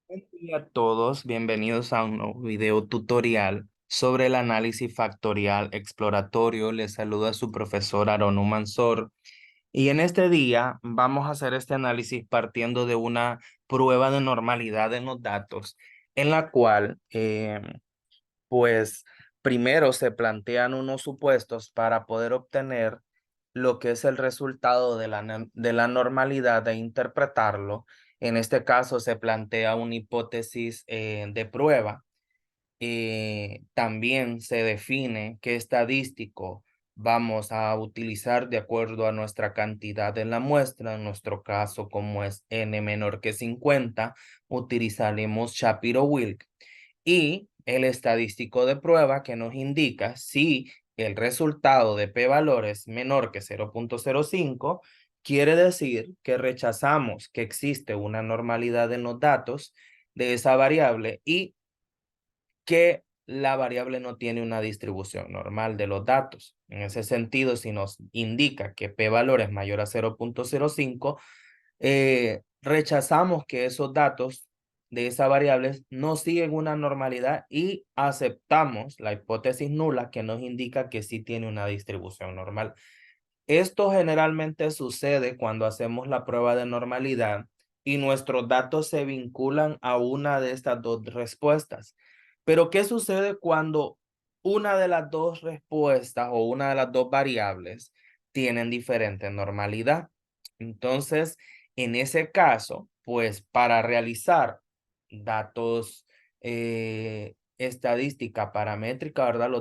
Buen día a todos, bienvenidos a un nuevo video tutorial sobre el análisis factorial exploratorio. Les saluda su profesor Aaron Mansor y en este día vamos a hacer este análisis partiendo de una prueba de normalidad en los datos en la cual pues primero se plantean unos supuestos para poder obtener lo que es el resultado de la normalidad e interpretarlo. En este caso se plantea una hipótesis de prueba. También se define qué estadístico vamos a utilizar de acuerdo a nuestra cantidad en la muestra. En nuestro caso, como es n menor que 50, utilizaremos Shapiro-Wilk y el estadístico de prueba que nos indica si el resultado de p-valor es menor que 0.05, quiere decir que rechazamos que existe una normalidad en los datos de esa variable y que la variable no tiene una distribución normal de los datos. En ese sentido, si nos indica que p-valor es mayor a 0.05, rechazamos que esos datos de esa variable no siguen una normalidad y aceptamos la hipótesis nula que nos indica que sí tiene una distribución normal. Esto generalmente sucede cuando hacemos la prueba de normalidad y nuestros datos se vinculan a una de estas dos respuestas. Pero ¿qué sucede cuando una de las dos respuestas o una de las dos variables tienen diferente normalidad? Entonces, en ese caso, pues para realizar datos estadística paramétrica, ¿verdad?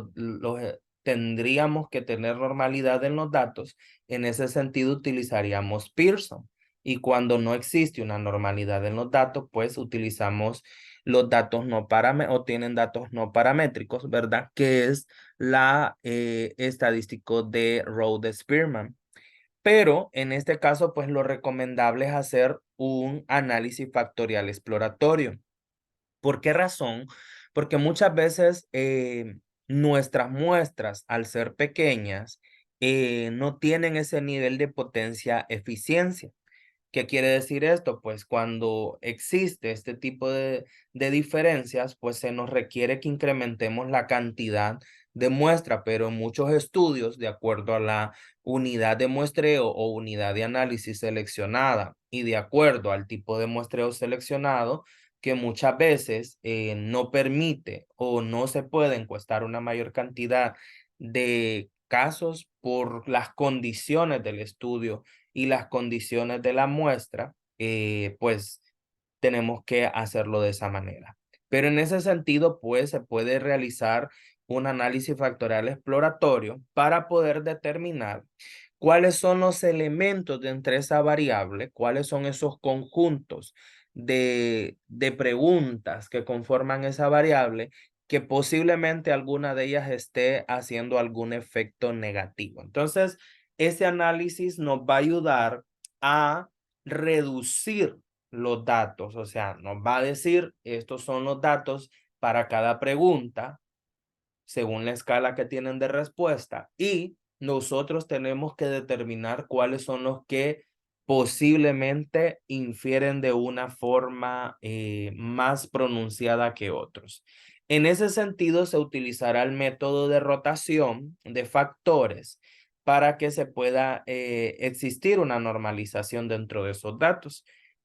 Tendríamos que tener normalidad en los datos. En ese sentido, utilizaríamos Pearson. Y cuando no existe una normalidad en los datos, pues utilizamos los datos no paramétricos o tienen datos no paramétricos, ¿verdad? Que es la estadístico de Rode-Spearman. Pero en este caso, pues lo recomendable es hacer un análisis factorial exploratorio. ¿Por qué razón? Porque muchas veces nuestras muestras, al ser pequeñas, no tienen ese nivel de potencia eficiencia. ¿Qué quiere decir esto? Pues cuando existe este tipo de diferencias, pues se nos requiere que incrementemos la cantidad de muestra, pero en muchos estudios, de acuerdo a la unidad de muestreo o unidad de análisis seleccionada y de acuerdo al tipo de muestreo seleccionado, que muchas veces no permite o no se puede encuestar una mayor cantidad de casos por las condiciones del estudio y las condiciones de la muestra, pues tenemos que hacerlo de esa manera. Pero en ese sentido, pues se puede realizar un análisis factorial exploratorio para poder determinar cuáles son los elementos de entre esa variable, cuáles son esos conjuntos de preguntas que conforman esa variable, que posiblemente alguna de ellas esté haciendo algún efecto negativo. Entonces, ese análisis nos va a ayudar a reducir los datos, o sea, nos va a decir, estos son los datos para cada pregunta, según la escala que tienen de respuesta, y nosotros tenemos que determinar cuáles son los que posiblemente infieren de una forma más pronunciada que otros. En ese sentido, se utilizará el método de rotación de factores para que se pueda existir una normalización dentro de esos datos.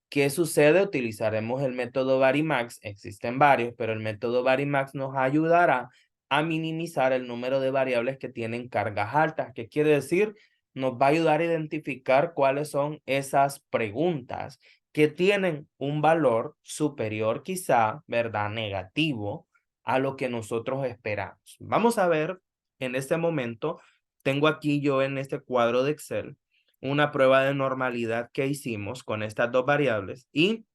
¿Qué sucede? Utilizaremos el método Varimax, existen varios, pero el método Varimax nos ayudará a minimizar el número de variables que tienen cargas altas. ¿Qué quiere decir? Nos va a ayudar a identificar cuáles son esas preguntas que tienen un valor superior quizá, ¿verdad? Negativo a lo que nosotros esperamos. Vamos a ver en este momento, tengo aquí yo en este cuadro de Excel una prueba de normalidad que hicimos con estas dos variables y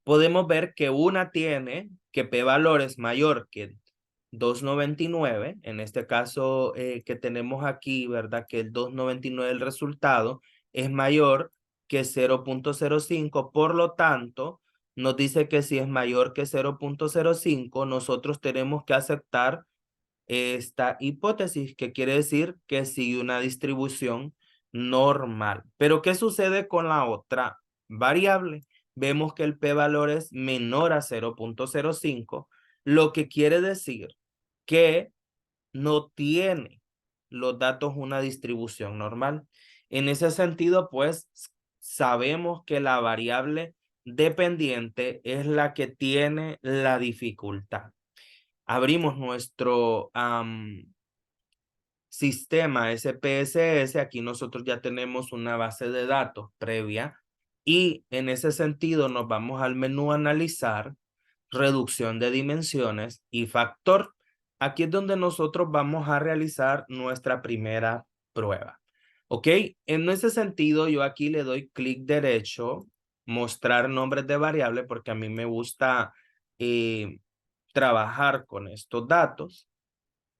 podemos ver que una tiene que p-valor es mayor que 2.99, en este caso que tenemos aquí, ¿verdad? Que el 2.99 el resultado es mayor que 0.05, por lo tanto, nos dice que si es mayor que 0.05, nosotros tenemos que aceptar esta hipótesis, que quiere decir que sigue una distribución normal. Pero ¿qué sucede con la otra variable? vemos que el p-valor es menor a 0.05, lo que quiere decir que no tiene los datos una distribución normal. En ese sentido, pues sabemos que la variable dependiente es la que tiene la dificultad. Abrimos nuestro sistema SPSS, aquí nosotros ya tenemos una base de datos previa y en ese sentido nos vamos al menú analizar, reducción de dimensiones y factor. Aquí es donde nosotros vamos a realizar nuestra primera prueba. ¿Ok? En ese sentido, yo aquí le doy clic derecho, mostrar nombres de variable, porque a mí me gusta trabajar con estos datos.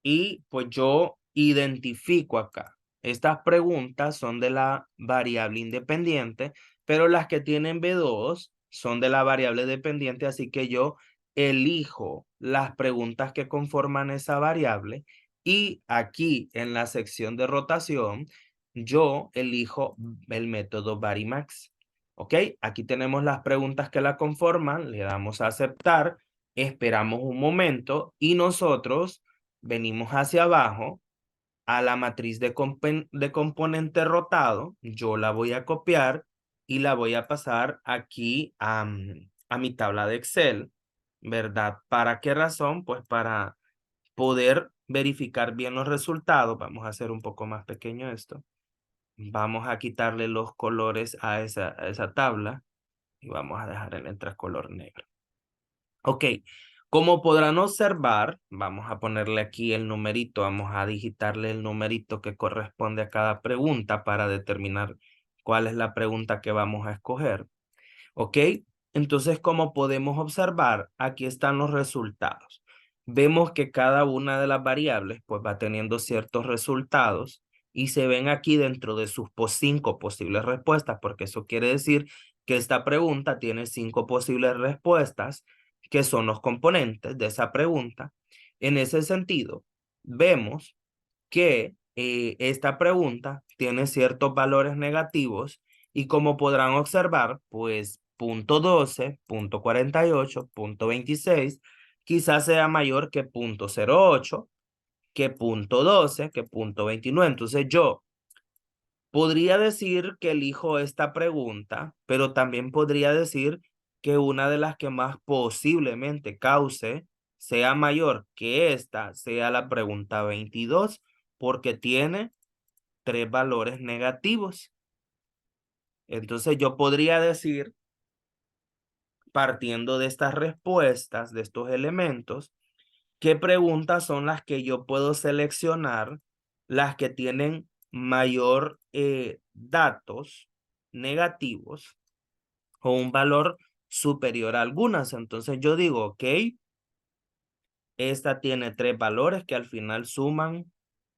Y pues yo identifico acá. Estas preguntas son de la variable independiente, pero las que tienen B2 son de la variable dependiente, así que yo elijo las preguntas que conforman esa variable y aquí en la sección de rotación yo elijo el método Varimax. ¿Ok? Aquí tenemos las preguntas que la conforman, le damos a aceptar, esperamos un momento y nosotros venimos hacia abajo a la matriz de componente rotado, yo la voy a copiar y la voy a pasar aquí a mi tabla de Excel, ¿verdad? ¿Para qué razón? Pues para poder verificar bien los resultados. Vamos a hacer un poco más pequeño esto. Vamos a quitarle los colores a esa tabla y vamos a dejar el color negro. Ok, como podrán observar, vamos a ponerle aquí el numerito, vamos a digitarle el numerito que corresponde a cada pregunta para determinar cuál es la pregunta que vamos a escoger. Ok, entonces como podemos observar, aquí están los resultados. Vemos que cada una de las variables pues va teniendo ciertos resultados y se ven aquí dentro de sus 5 posibles respuestas, porque eso quiere decir que esta pregunta tiene 5 posibles respuestas que son los componentes de esa pregunta. En ese sentido, vemos que esta pregunta tiene ciertos valores negativos y como podrán observar, pues punto 12, punto 48, punto 26, quizás sea mayor que punto 08, que punto 12, que punto 29. Entonces yo podría decir que elijo esta pregunta, pero también podría decir que una de las que más posiblemente cause sea mayor que esta, sea la pregunta 22, porque tiene 3 valores negativos. Entonces yo podría decir, partiendo de estas respuestas, de estos elementos, qué preguntas son las que yo puedo seleccionar, las que tienen mayor datos negativos o un valor superior a algunas. Entonces yo digo, ok, esta tiene 3 valores que al final suman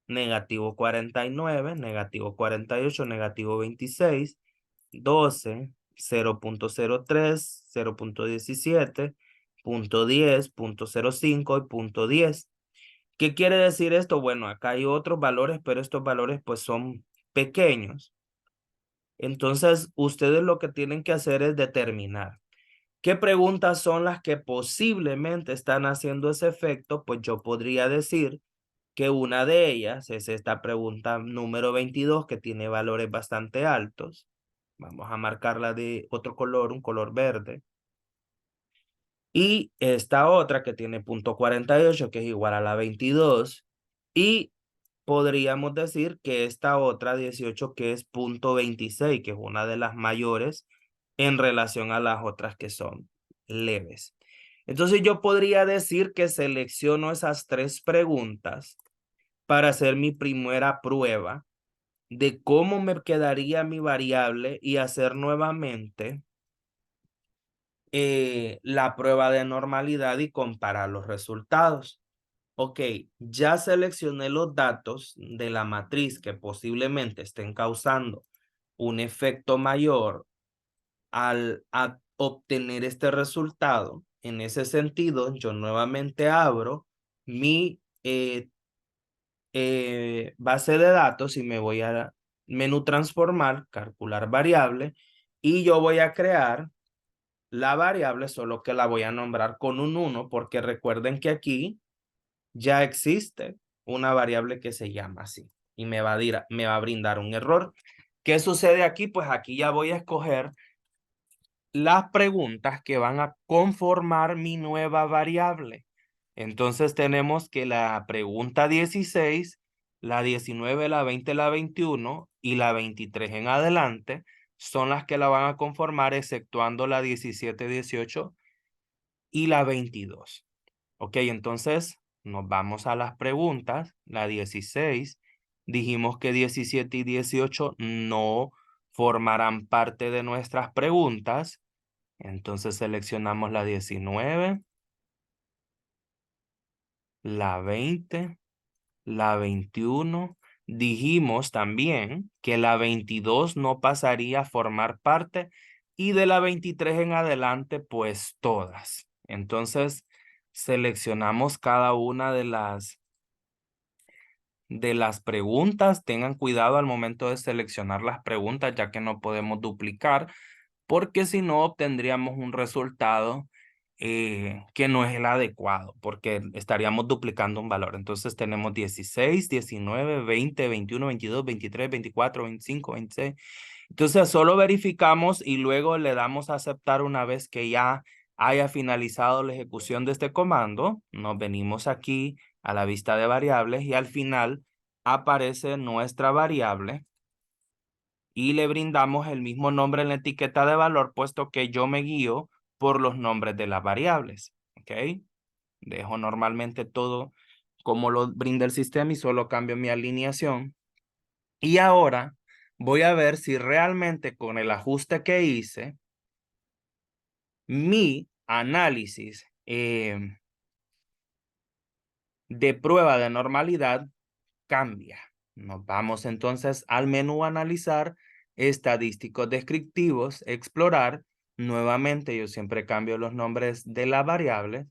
negativo 49, negativo 48, negativo 26, 12, 0.03, 0.17, punto 10, punto 05 y punto 10. ¿Qué quiere decir esto? Bueno, acá hay otros valores, pero estos valores pues son pequeños. Entonces, ustedes lo que tienen que hacer es determinar qué preguntas son las que posiblemente están haciendo ese efecto. Pues yo podría decir que una de ellas es esta pregunta número 22 que tiene valores bastante altos. Vamos a marcarla de otro color, un color verde. Y esta otra que tiene punto 48 que es igual a la 22. Y podríamos decir que esta otra 18 que es punto 26, que es una de las mayores en relación a las otras que son leves. Entonces yo podría decir que selecciono esas 3 preguntas para hacer mi primera prueba de cómo me quedaría mi variable y hacer nuevamente la prueba de normalidad y comparar los resultados. Ok, ya seleccioné los datos de la matriz que posiblemente estén causando un efecto mayor al obtener este resultado. En ese sentido, yo nuevamente abro mi base de datos y me voy a menú transformar, calcular variable y yo voy a crear la variable, solo que la voy a nombrar con un 1, porque recuerden que aquí ya existe una variable que se llama así y me va a brindar un error. ¿Qué sucede aquí? Pues aquí ya voy a escoger las preguntas que van a conformar mi nueva variable. Entonces tenemos que la pregunta 16, la 19, la 20, la 21 y la 23 en adelante son las que la van a conformar, exceptuando la 17, 18 y la 22. Ok, entonces nos vamos a las preguntas. La 16, dijimos que 17 y 18 no formarán parte de nuestras preguntas. Entonces seleccionamos la 19, la 20, la 21. Dijimos también que la 22 no pasaría a formar parte y de la 23 en adelante, pues todas. Entonces seleccionamos cada una de las preguntas. Tengan cuidado al momento de seleccionar las preguntas, ya que no podemos duplicar, porque si no obtendríamos un resultado que no es el adecuado, porque estaríamos duplicando un valor. Entonces tenemos 16, 19, 20, 21, 22, 23, 24, 25, 26. Entonces solo verificamos y luego le damos a aceptar una vez que ya haya finalizado la ejecución de este comando. Nos venimos aquí a la vista de variables y al final aparece nuestra variable y le brindamos el mismo nombre en la etiqueta de valor, puesto que yo me guío por los nombres de las variables. ¿Ok? Dejo normalmente todo como lo brinda el sistema y solo cambio mi alineación. Y ahora voy a ver si realmente con el ajuste que hice, mi análisis de prueba de normalidad cambia. Nos vamos entonces al menú analizar, estadísticos descriptivos, explorar. Nuevamente yo siempre cambio los nombres de las variables.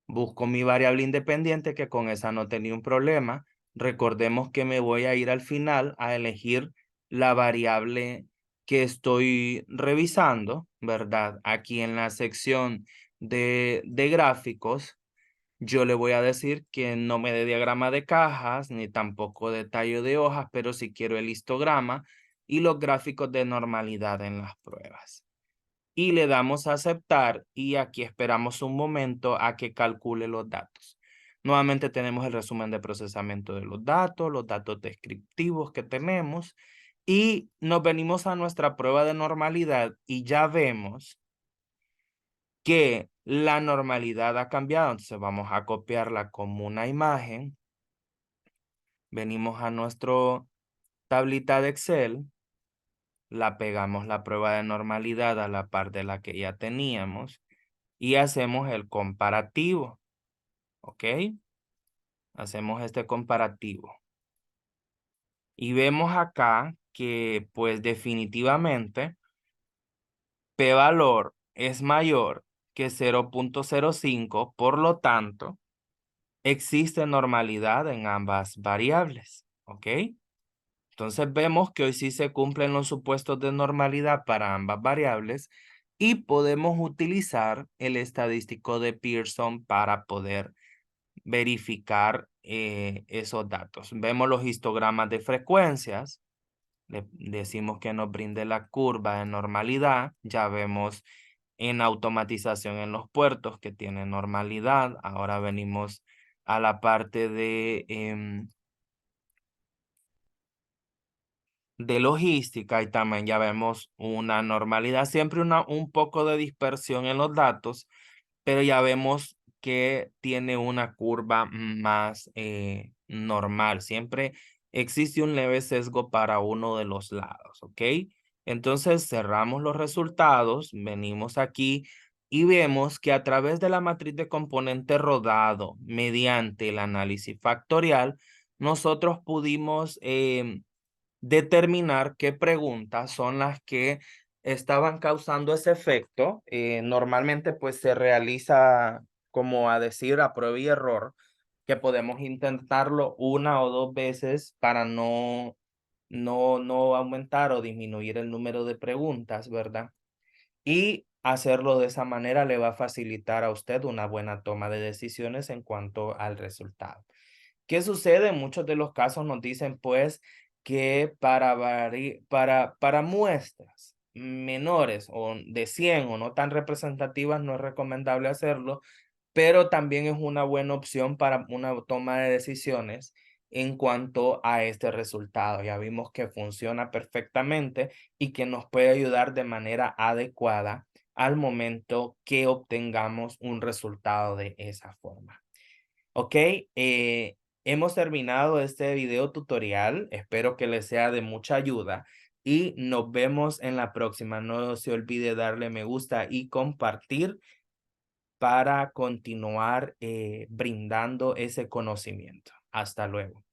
Busco mi variable independiente, que con esa no tenía un problema. Recordemos que me voy a ir al final a elegir la variable que estoy revisando, ¿verdad? Aquí en la sección de gráficos, yo le voy a decir que no me dé diagrama de cajas, ni tampoco de tallo de hojas, pero sí quiero el histograma y los gráficos de normalidad en las pruebas. Y le damos a aceptar y aquí esperamos un momento a que calcule los datos. Nuevamente tenemos el resumen de procesamiento de los datos descriptivos que tenemos y nos venimos a nuestra prueba de normalidad y ya vemos que la normalidad ha cambiado. Entonces vamos a copiarla como una imagen. Venimos a nuestro tablita de Excel, la pegamos la prueba de normalidad a la par de la que ya teníamos y hacemos el comparativo. ¿Ok? Hacemos este comparativo. Y vemos acá que pues definitivamente p-valor es mayor que 0.05, por lo tanto, existe normalidad en ambas variables. ¿Ok? Entonces vemos que hoy sí se cumplen los supuestos de normalidad para ambas variables y podemos utilizar el estadístico de Pearson para poder verificar esos datos. Vemos los histogramas de frecuencias. Le decimos que nos brinde la curva de normalidad. Ya vemos en automatización en los puertos que tiene normalidad. Ahora venimos a la parte de logística y también ya vemos una normalidad, siempre un poco de dispersión en los datos, pero ya vemos que tiene una curva más normal. Siempre existe un leve sesgo para uno de los lados, ¿ok? Entonces cerramos los resultados, venimos aquí y vemos que a través de la matriz de componente rodado mediante el análisis factorial, nosotros pudimos determinar qué preguntas son las que estaban causando ese efecto. Normalmente pues se realiza, como a decir, a prueba y error, que podemos intentarlo una o dos veces para no aumentar o disminuir el número de preguntas, ¿verdad? Y hacerlo de esa manera le va a facilitar a usted una buena toma de decisiones en cuanto al resultado. ¿Qué sucede? En muchos de los casos nos dicen pues que para muestras menores o de 100 o no tan representativas no es recomendable hacerlo, pero también es una buena opción para una toma de decisiones en cuanto a este resultado. Ya vimos que funciona perfectamente y que nos puede ayudar de manera adecuada al momento que obtengamos un resultado de esa forma. Ok, hemos terminado este video tutorial. Espero que les sea de mucha ayuda y nos vemos en la próxima. No se olvide darle me gusta y compartir para continuar brindando ese conocimiento. Hasta luego.